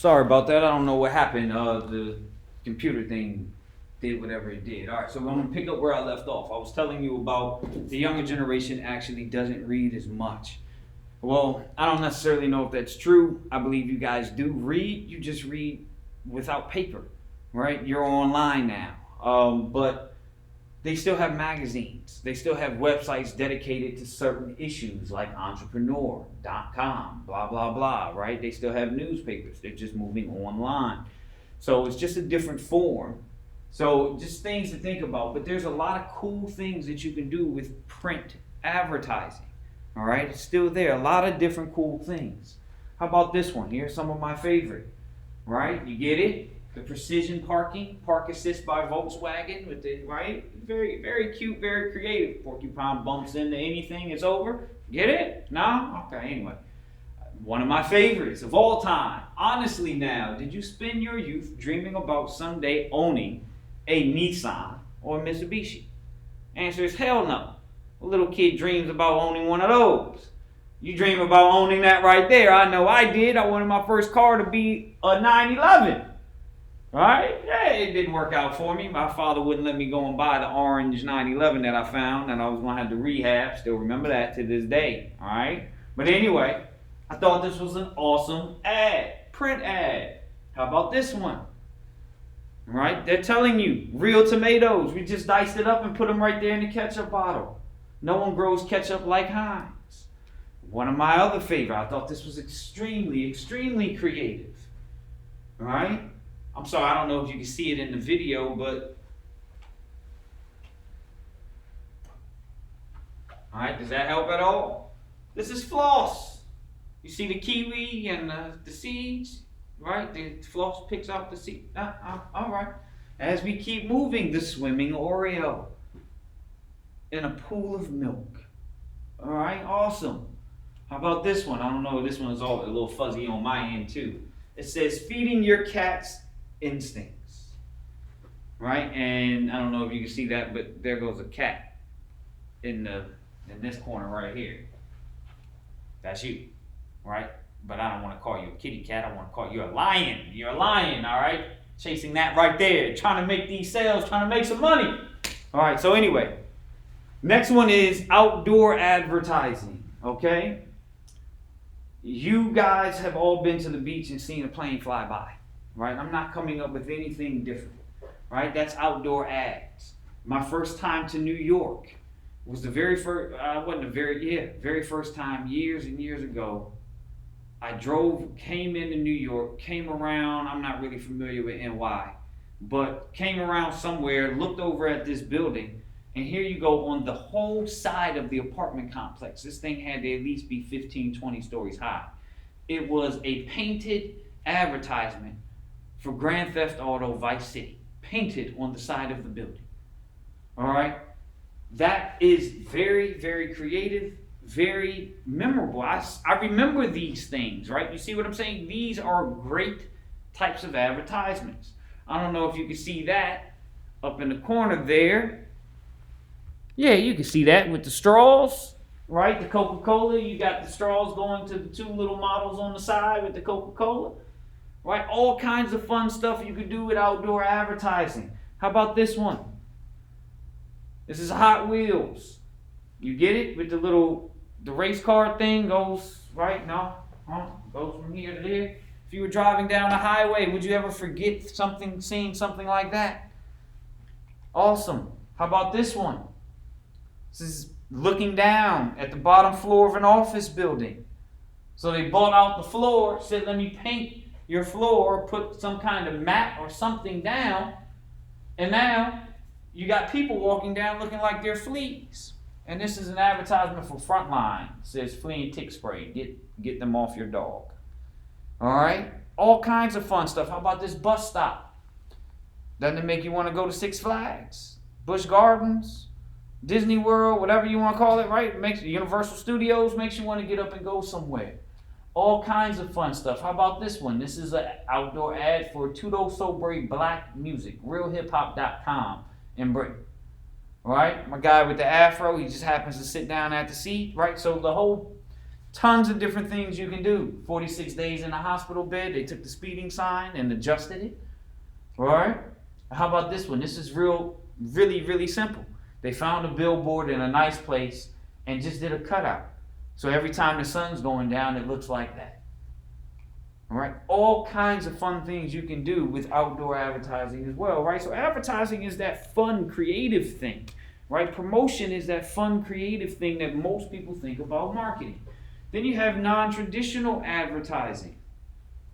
Sorry about that. I don't know what happened. The computer thing did whatever it did. All right, so I'm going to pick up where I left off. I was telling you about the younger generation actually doesn't read as much. Well, I don't necessarily know if that's true. I believe you guys do read. You just read without paper, right? You're online now. But they still have magazines. They still have websites dedicated to certain issues like entrepreneur.com, blah, blah, blah, right? They still have newspapers. They're just moving online. So it's just a different form. So just things to think about. But there's a lot of cool things that you can do with print advertising. All right? It's still there. A lot of different cool things. How about this one? Here's some of my favorite. Right? You get it? The precision parking, park assist by Volkswagen with it, right? Very, very cute, very creative. Porcupine bumps into anything, it's over. Get it? No? Okay, anyway. One of my favorites of all time. Honestly now, did you spend your youth dreaming about someday owning a Nissan or a Mitsubishi? Answer is hell no. A little kid dreams about owning one of those. You dream about owning that right there. I know I did. I wanted my first car to be a 911. Right? Yeah, it didn't work out for me. My father wouldn't let me go and buy the orange 911 that I found, and I was going to have to rehab. Still remember that to this day. All right? But anyway, I thought this was an awesome ad. Print ad. How about this one? All right? They're telling you, real tomatoes. We just diced it up and put them right there in the ketchup bottle. No one grows ketchup like Heinz. One of my other favorites. I thought this was extremely, extremely creative. All right? I'm sorry, I don't know if you can see it in the video, but all right, does that help at all? This is floss. You see the kiwi and the seeds, right? The floss picks out the seed. All right. As we keep moving, the swimming Oreo in a pool of milk. All right, awesome. How about this one? I don't know. This one is all a little fuzzy on my end too. It says feeding your cats instincts, right? And I don't know if you can see that, but there goes a cat in this corner right here. That's you, right? But I don't want to call you a kitty cat. I want to call you a lion. You're a lion, all right? Chasing that right there, trying to make these sales, trying to make some money. All right, so anyway, next one is outdoor advertising, okay? You guys have all been to the beach and seen a plane fly by. Right? I'm not coming up with anything different. Right? That's outdoor ads. My first time to New York was the very first, very first time years and years ago. I came into New York, came around, I'm not really familiar with NY, but came around somewhere, looked over at this building, and here you go on the whole side of the apartment complex. This thing had to at least be 15, 20 stories high. It was a painted advertisement for Grand Theft Auto Vice City, painted on the side of the building. All right? That is very, very creative, very memorable. I remember these things, right? You see what I'm saying? These are great types of advertisements. I don't know if you can see that up in the corner there. Yeah, you can see that with the straws, right? The Coca-Cola, you got the straws going to the two little models on the side with the Coca-Cola. Right? All kinds of fun stuff you could do with outdoor advertising. How about this one? This is Hot Wheels. You get it? With the race car thing goes, right? No? Goes from here to there. If you were driving down the highway, would you ever forget seeing something like that? Awesome. How about this one? This is looking down at the bottom floor of an office building. So they bought out the floor, said, let me paint your floor, put some kind of mat or something down, and now you got people walking down looking like they're fleas. And this is an advertisement for Frontline. It says flea and tick spray. Get them off your dog. All right? All kinds of fun stuff. How about this bus stop? Doesn't it make you want to go to Six Flags, Busch Gardens, Disney World, whatever you want to call it, right? Universal Studios makes you want to get up and go somewhere. All kinds of fun stuff. How about this one? This is an outdoor ad for Tudo Sobre Black Music, realhiphop.com in Britain. All right? My guy with the afro, he just happens to sit down at the seat, right? So the whole Tons of different things you can do. 46 days in a hospital bed. They took the speeding sign and adjusted it. All right. How about this one? This is really simple. They found a billboard in a nice place and just did a cutout. So every time the sun's going down, it looks like that. All right. All kinds of fun things you can do with outdoor advertising as well, right? So advertising is that fun, creative thing, right? Promotion is that fun, creative thing that most people think about marketing. Then you have non-traditional advertising.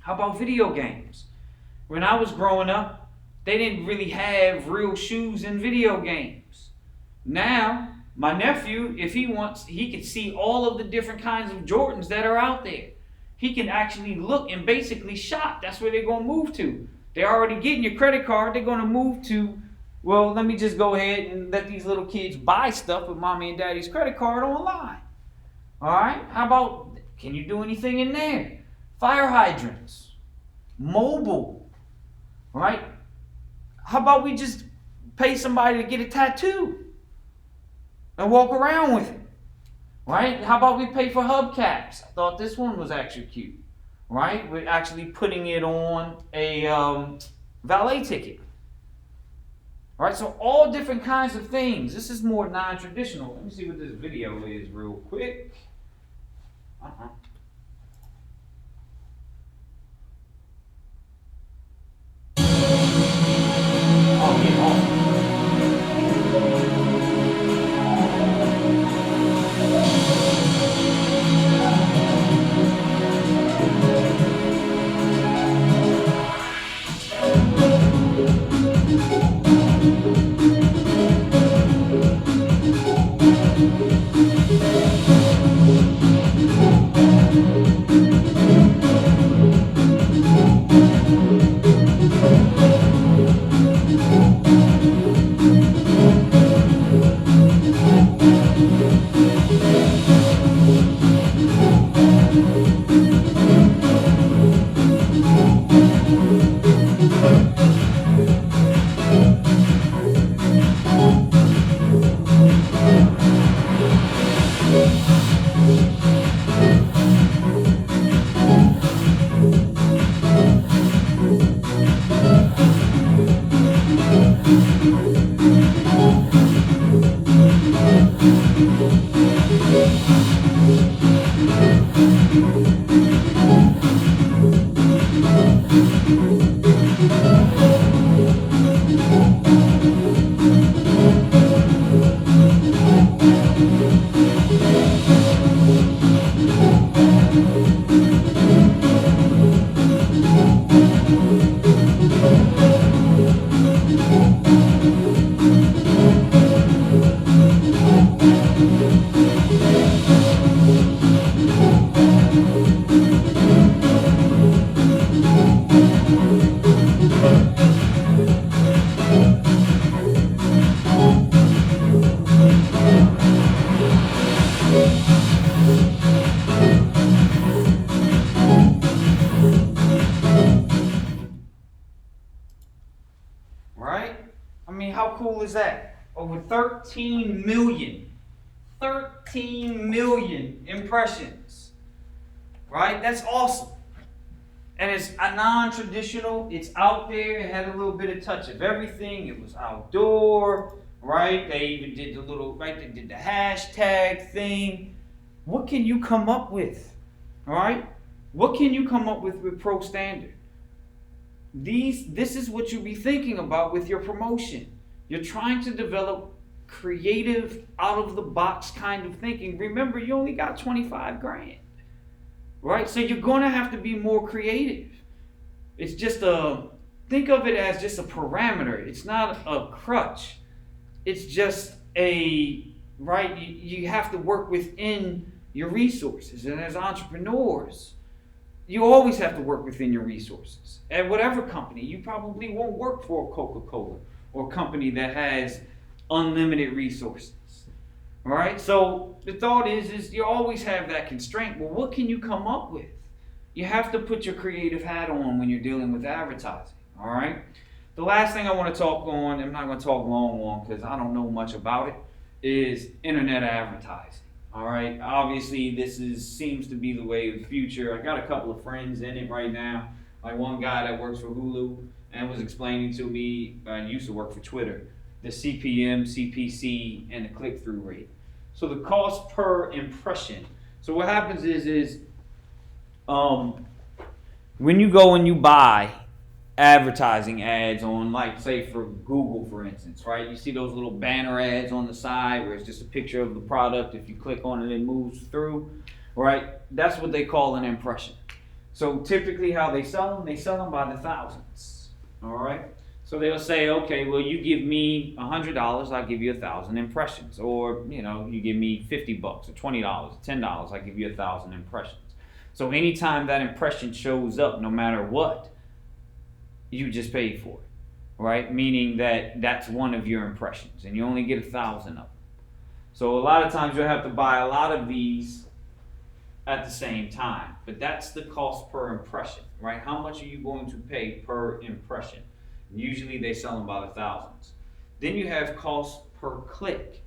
How about video games? When I was growing up, they didn't really have real shoes in video games. Now, my nephew, if he wants, he can see all of the different kinds of Jordans that are out there. He can actually look and basically shop. That's where they're going to move to. They're already getting your credit card. They're going to move to, well, let me just go ahead and let these little kids buy stuff with mommy and daddy's credit card online. All right? How about, can you do anything in there? Fire hydrants. Mobile. All right? How about we just pay somebody to get a tattoo and walk around with it? Right? How about we pay for hubcaps? I thought this one was actually cute. Right? We're actually putting it on a valet ticket. Right? So all different kinds of things. This is more non-traditional. Let me see what this video is real quick. Oh, get off. Right? I mean, how cool is that? Over 13 million impressions. Right? That's awesome. And it's a non-traditional. It's out there. It had a little bit of touch of everything. It was outdoor. Right? They even did the little, right? They did the hashtag thing. What can you come up with? All right? What can you come up with Pro Standard? This is what you'll be thinking about with your promotion. You're trying to develop creative, out-of-the-box kind of thinking. Remember, you only got 25 grand. Right? So you're going to have to be more creative. It's just think of it as just a parameter. It's not a crutch. It's just right? You have to work within your resources. And as entrepreneurs, you always have to work within your resources. At whatever company, you probably won't work for a Coca-Cola or a company that has unlimited resources. All right? So the thought is you always have that constraint. Well, what can you come up with? You have to put your creative hat on when you're dealing with advertising. All right? The last thing I want to talk on, I'm not going to talk long because I don't know much about it, is internet advertising. All right. Obviously, seems to be the way of the future. I got a couple of friends in it right now. Like one guy that works for Hulu and was explaining to me. I used to work for Twitter. The CPM, CPC, and the click-through rate. So the cost per impression. So what happens is when you go and you buy advertising ads on, like, say for Google, for instance, right? You see those little banner ads on the side where it's just a picture of the product. If you click on it, it moves through, right? That's what they call an impression. So typically how they sell them by the thousands, all right? So they'll say, okay, well, you give me $100, I'll give you 1,000 impressions. Or, you give me $50 or $20 or $10, I'll give you 1,000 impressions. So anytime that impression shows up, no matter what, you just paid for it, right? Meaning that that's one of your impressions, and you only get 1,000 of them. So a lot of times you'll have to buy a lot of these at the same time, but that's the cost per impression, right? How much are you going to pay per impression? Usually they sell them by the thousands. Then you have cost per click,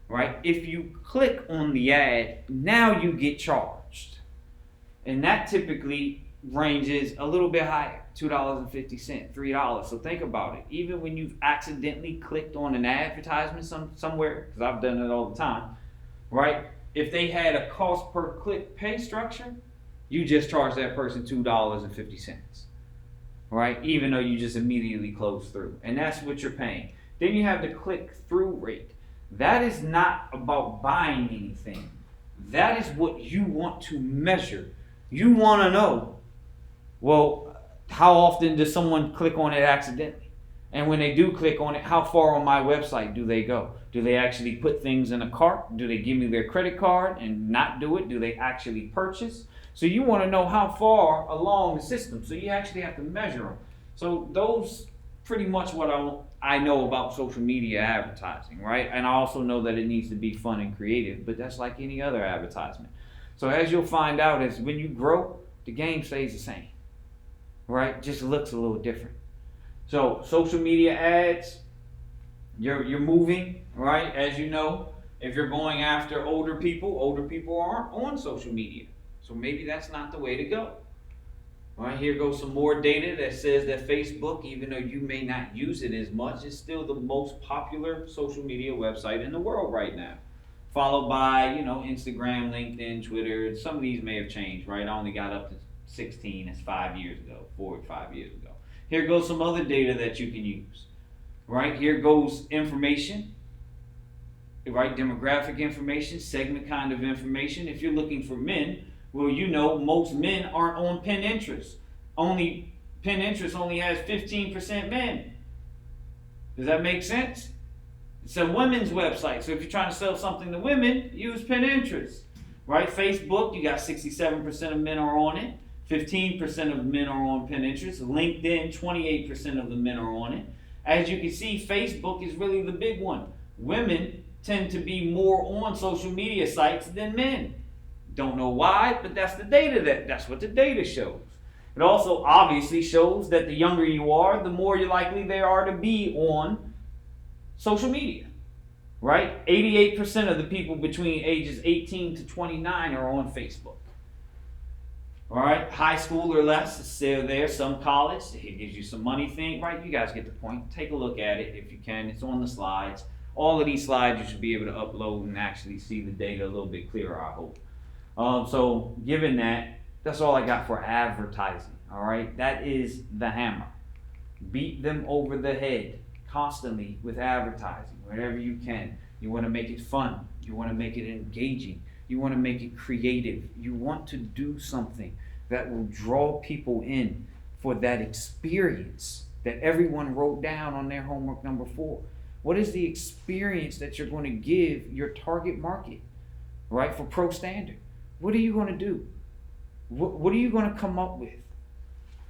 right? If you click on the ad, now you get charged, and that typically ranges a little bit higher. $2.50, $3. So think about it. Even when you've accidentally clicked on an advertisement somewhere, because I've done it all the time, right? If they had a cost per click pay structure, you just charge that person $2.50, right? Even though you just immediately close through. And that's what you're paying. Then you have the click-through rate. That is not about buying anything. That is what you want to measure. You want to know, well, how often does someone click on it accidentally? And when they do click on it, how far on my website do they go? Do they actually put things in a cart? Do they give me their credit card and not do it? Do they actually purchase? So you want to know how far along the system. So you actually have to measure them. So those pretty much what I know about social media advertising, right? And I also know that it needs to be fun and creative, but that's like any other advertisement. So as you'll find out, is when you grow, the game stays the same, right? Just looks a little different. So social media ads, you're moving, right? As you know, if you're going after older people aren't on social media. So maybe that's not the way to go. All right, here goes some more data that says that Facebook, even though you may not use it as much, is still the most popular social media website in the world right now. Followed by, Instagram, LinkedIn, Twitter. Some of these may have changed, right? I only got up to 16. It's 5 years ago, 4 or 5 years ago. Here goes some other data that you can use, right? Here goes information, right? Demographic information, segment kind of information. If you're looking for men, well, most men aren't on Pinterest. Pinterest only has 15% men. Does that make sense? It's a women's website. So if you're trying to sell something to women, use Pinterest, right? Facebook, you got 67% of men are on it. 15% of men are on Pinterest. LinkedIn, 28% of the men are on it. As you can see, Facebook is really the big one. Women tend to be more on social media sites than men. Don't know why, but that's what the data shows. It also obviously shows that the younger you are, the more likely they are to be on social media, right? 88% of the people between ages 18 to 29 are on Facebook. All right, high school or less is still there. Some college, it gives you some money thing, right? You guys get the point. Take a look at it if you can. It's on the slides. All of these slides you should be able to upload and actually see the data a little bit clearer, I hope. So given that, that's all I got for advertising. All right, that is the hammer. Beat them over the head constantly with advertising wherever you can. You want to make it fun. You want to make it engaging. You want to make it creative. You want to do something that will draw people in for that experience that everyone wrote down on their homework number 4. What is the experience that you're going to give your target market, right, for Pro Standard? What are you going to do? What are you going to come up with?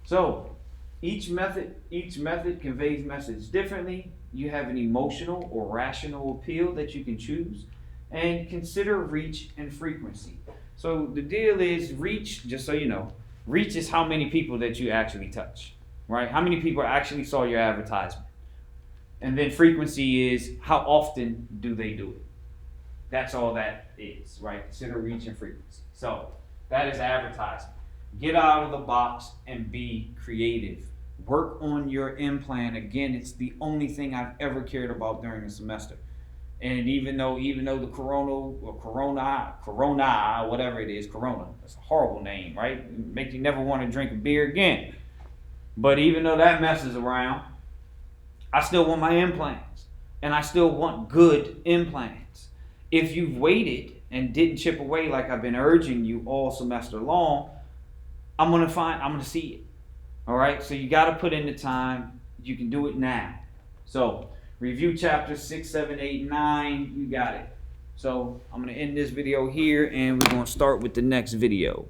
So each method conveys message differently. You have an emotional or rational appeal that you can choose. And consider reach and frequency. So the deal is reach, just so you know, reach is how many people that you actually touch, right? How many people actually saw your advertisement. And then frequency is how often do they do it. That's all that is, right? Consider reach and frequency. So that is advertising. Get out of the box and be creative. Work on your implant. Again, it's the only thing I've ever cared about during the semester. And even though the corona, whatever it is, corona, that's a horrible name, right? It makes you never want to drink a beer again. But even though that messes around, I still want my implants. And I still want good implants. If you've waited and didn't chip away like I've been urging you all semester long, I'm gonna see it. All right, so you got to put in the time. You can do it now. So review chapters 6, 7, 8, 9. You got it. So I'm gonna end this video here, and we're gonna start with the next video.